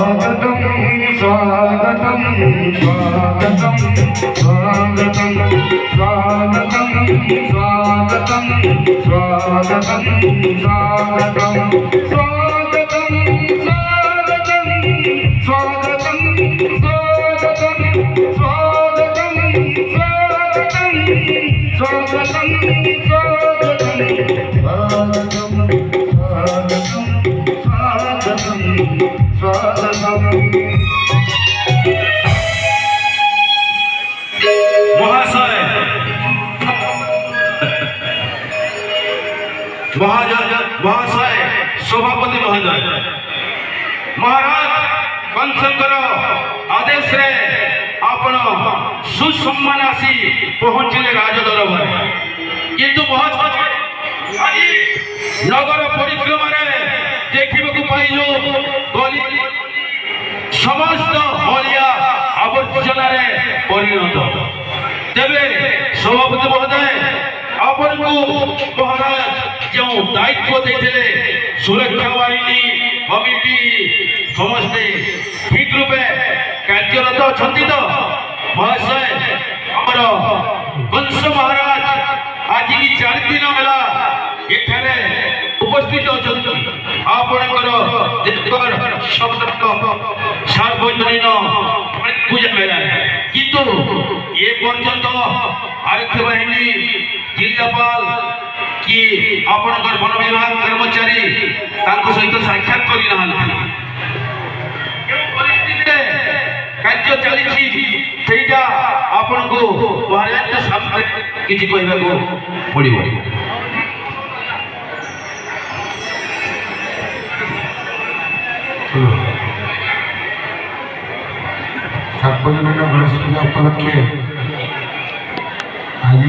स्वागतं स्वागतं स्वागतं स्वागतं स्वागतं स्वागतं स्वागतं स्वागतं स्वागतं स्वागतं स्वागतं स्वागतं महाशय सभापति महोदय महाराज कंसंकर आदेश रे आपण सुसम्मान आसी पहुंचले राजदरबार किंतु नगर परिक्रमा देखा पाइलु गली समस्त हलिया आवर्जना परिणत तेरे सभापति महोदय आपन को महाराज जो दायित्व देते सुरक्षा बाहिनी कमिटी समस्ते ठीक रूपे कार्यरत अच्छा तो महाशय आमर कंस महाराज आज की 4 दिन है एठारे उपस्थित अच्छा आपणकर सार्वजनीन पूजा मेला किंतु ये पर्यंत आरक्षी बाहिनी जिलापाल कि आपणकर वन विभाग कर्मचारी सहित साक्षात करना कार्य चली आपन को महाराज सामने किसी कहवा पड़ो सार्वजनिक गणेश पूजा उपलक्षे आज